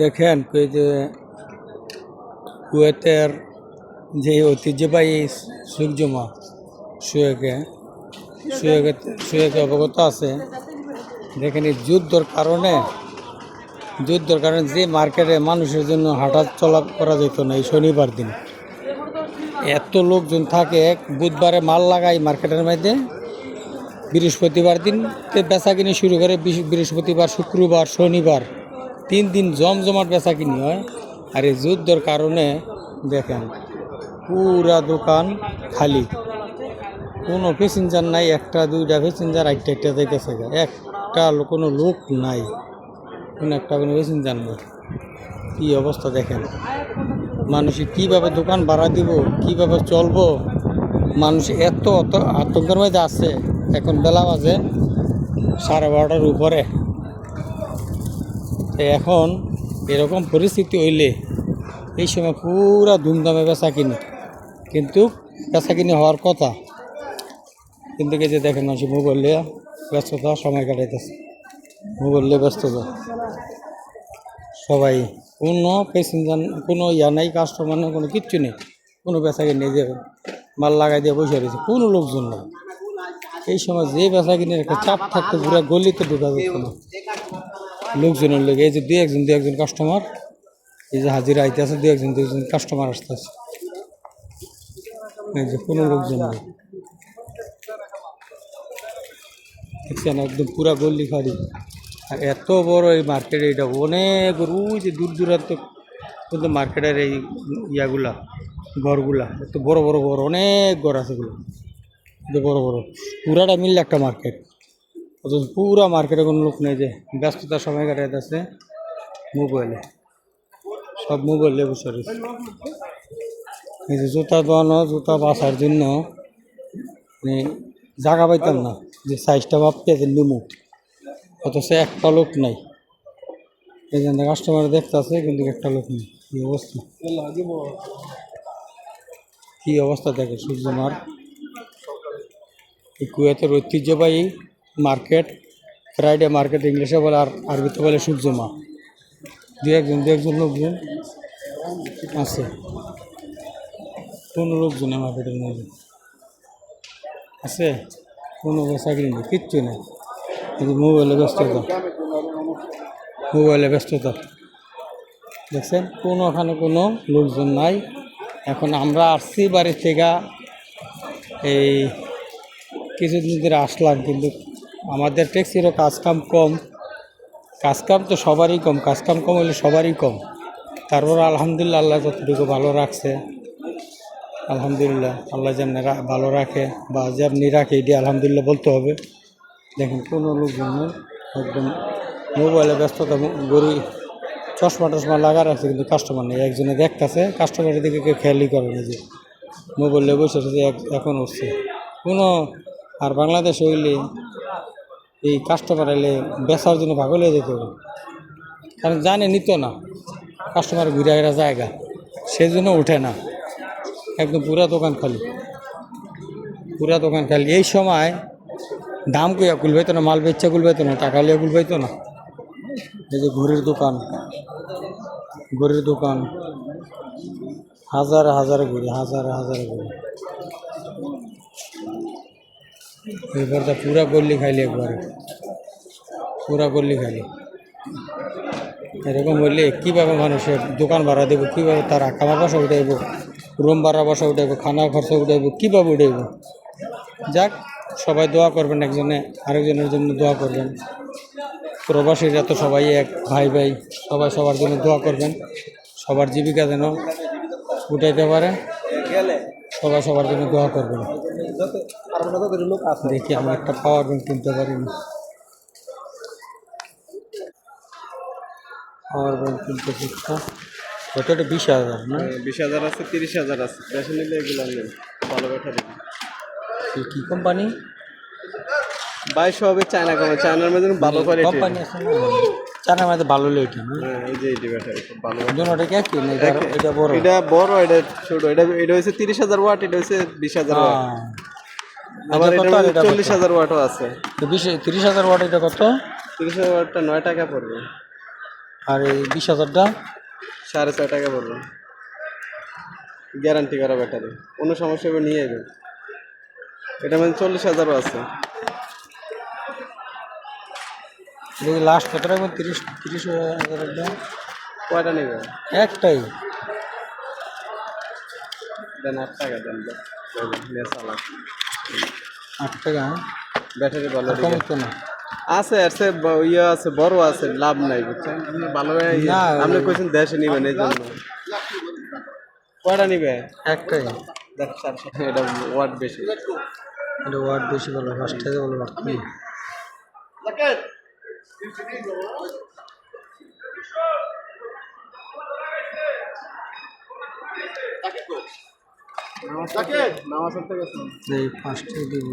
দেখেন কই যে কুয়েতের যে ঐতিহ্যবাহী সুকজমা সুয়েকে সুয়েকে সুয়েকে অবগত আছে। দেখেন এই যুদ্ধর কারণে যে মার্কেটে মানুষের জন্য হাঁটা চলা করা যেত না এই শনিবার দিন, এত লোকজন থাকে। বুধবারে মাল লাগাই মার্কেটের মধ্যে, বৃহস্পতিবার দিন বেচা কিনি শুরু করে, বৃহস্পতিবার শুক্রবার শনিবার 3 দিন জমজমাট বেচা কিনি হয়। আর এই যুদ্ধের কারণে দেখেন পুরা দোকান খালি, কোনো প্যাসেঞ্জার নাই। একটা দুইটা প্যাসেঞ্জার একটা যাইতেছে, কোনো লোক নাই, কোনো প্যাসেঞ্জার নেই। কী অবস্থা দেখেন, মানুষ কীভাবে দোকান ভাড়া দিব, কীভাবে চলবো, মানুষ এত আতঙ্কের মধ্যে আছে। এখন বেলা বাজে 12:30 উপরে। এখন এরকম পরিস্থিতি হইলে এই সময় পুরা ধুমধামে বেচা কিনি, কিন্তু বেচা কিনি হওয়ার কথা, কিন্তু এই যে দেখেন মানুষ মোবাইল নিয়ে ব্যস্ততা সময় কাটাইতেছে, মোবাইল নিয়ে ব্যস্ততা সবাই। কোনো প্যাসেঞ্জার, কোনো নাই, কাস্টমার নেই, কোনো কিচ্ছু নেই, কোনো বেচা কিনে যে মাল লাগাই দিয়ে বসে রয়েছে, কোনো লোকজন নেই। এই সময় যে বেচা কিনে একটা চাপ থাকতো, পুরো গলিতে ঢোকা যেত না লোকজনের লোক। এই যে দুই একজন কাস্টমার, এই যে হাজিরা আইতে আছে, দুই একজন কাস্টমার আসতেছে, এই যে কোনো লোকজন নেই। দেখছেন একদম পুরা গল্লি খালি। আর এত বড় এই মার্কেট, এটা অনেক ওই যে দূর দূরান্ত কিন্তু মার্কেটের এই ইয়াগুলা ঘরগুলা এত বড় বড় ঘর, অনেক ঘর আছে এগুলো, বড় বড় পুরাটা মিললে একটা মার্কেট। অথচ পুরা মার্কেটে কোনো লোক নেই, যে ব্যস্ততার সময় কাটাইতেছে মোবাইলে, সব মোবাইলে বসে রয়েছে। এই যে জুতা দোয়ানো, জুতা বাছার জন্য মানে জায়গা পাইতাম না, যে সাইজটা ভাবতে নিমু, অথচ একটা লোক নাই। এই জন্য কাস্টমার দেখতে আছে, কিন্তু একটা লোক নেই। কি অবস্থা দেখে সূর্যমার এই কুয়েতের ঐতিহ্যবাহী মার্কেট, ফ্রাইডে মার্কেট ইংলিশে বলে, আর আরবিতে বলে সূর্যমা। দু একজন লোকজন আছে, কোনো লোকজন মার্কেটের মধ্যে আছে, কোনো চাকরি নেই, কিচ্ছু নেই। কিন্তু মোবাইলে ব্যস্ততা দেখছেন, ওখানে কোনো লোকজন নাই। এখন আমরা আসছি বাড়ির থেকে, এই কিছুদিন ধরে আসলাম, কিন্তু আমাদের ট্যাক্সিরও কাজকাম কম। কাজকাম তো সবারই কম, কাজকাম কম হলে সবারই কম। তারপর আলহামদুলিল্লাহ, আল্লাহ যতটুকু ভালো রাখছে, আলহামদুলিল্লাহ। আল্লাহ যেমনি ভালো রাখে বা যেমনি রাখে, এটি আলহামদুলিল্লাহ বলতে হবে। দেখেন কোনো লোকজন নেই, একদম মোবাইলে ব্যস্ততা। গরু চশমা লাগা রাখছে, কিন্তু কাস্টমার নেই। একজনে দেখতেছে, কাস্টমারের দিকে কেউ খেয়ালই করে না, যে মোবাইলে বসে এখন হচ্ছে কোনো। আর বাংলাদেশ হইলে এই কাস্টমার এলে বেচার জন্য ভাগ হয়ে যেতে হবে, কারণ জানে নিত না, কাস্টমার ঘুরে ঘেরা জায়গা, সেজন্য ওঠে না। একদম পুরা দোকান খালি। এই সময় দাম কইয়া কুলবাইতো না, মাল বেচা কুলবাইতো না, টাকা লিয়া কুলবাইতো না। এই যে ঘড়ির দোকান হাজারে ঘুরি। এবারটা পুরা গল্লি খাইলি, একবারে পুরা গল্লি খাইলি। এরকম হইলে কীভাবে মানুষের দোকান ভাড়া দেবো, কীভাবে তার খাওয়া বসা উঠাইব, রুম ভাড়া বসা উঠাইব, খানা খরচা উঠাইব, কীভাবে উঠাইব। যাক, সবাই দোয়া করবেন, একজনে আরেকজনের জন্য দোয়া করবেন। প্রবাসীরা তো সবাই এক, ভাই সবাই সবার জন্য দোয়া করবেন, সবার জীবিকা যেন উঠাইতে পারে। সবাই সবার জন্য দোয়া করবেন। দেখি আমি একটা পাওয়ার ব্যাংক কিনতে পারিনি। পাওয়ার ব্যাংক কিনতে শিক্ষা কত? এটা 20,000 না? 20,000 আছে, 30,000 আছে। বেশি নিলে এগুলো নেই, ভালো ব্যাটারি। কি কোম্পানি? 2200 হবে, চায়না কোম্পানি। চায়নার মধ্যে ভালো কোয়ালিটি কোম্পানি আছে না, চায়নার মধ্যে ভালো লেট না। এই যে এই ব্যাটারি খুব ভালো। দুটোটা কি একই? এটা বড়, এটা ছোট। এটা হচ্ছে 30,000 ওয়াট, এটা হচ্ছে 20,000 ওয়াট। আবার এটা 40,000 ওয়াটও আছে। 30,000 ওয়াট এটা কত? 30,000 ওয়াটটা 9 টাকা পড়বে। আর এই 20,000টা 6.5 টাকা পড়বে, গ্যারান্টি করা ব্যাটারি, কোনো সমস্যা হবে নিয়ে যাবে। এটা মানে 40,000ও আছে। লাস্ট কত রাখবেন? 30,000 কয়টা নেবে? একটাই। দেন 8 টাকা দেন, নিয়ে চালান। 8 টাকা ব্যাটারি ভালো কম তো না। আছে, আছে ইয়ে আছে, বড় আছে, লাভ নাই বুঝছেন। আপনি ভালো না, আপনি কইছেন দেশে নিবেন, এই জন্য। কয়টা নিবে? একটাই। দেখ 400, এটা ওয়াট বেশি। এটা ওয়াট বেশি ভালো, 5 টাকা ভালো রাখতে। নামাজ পড়তে গেছেন? এই 5 টাকা দিব।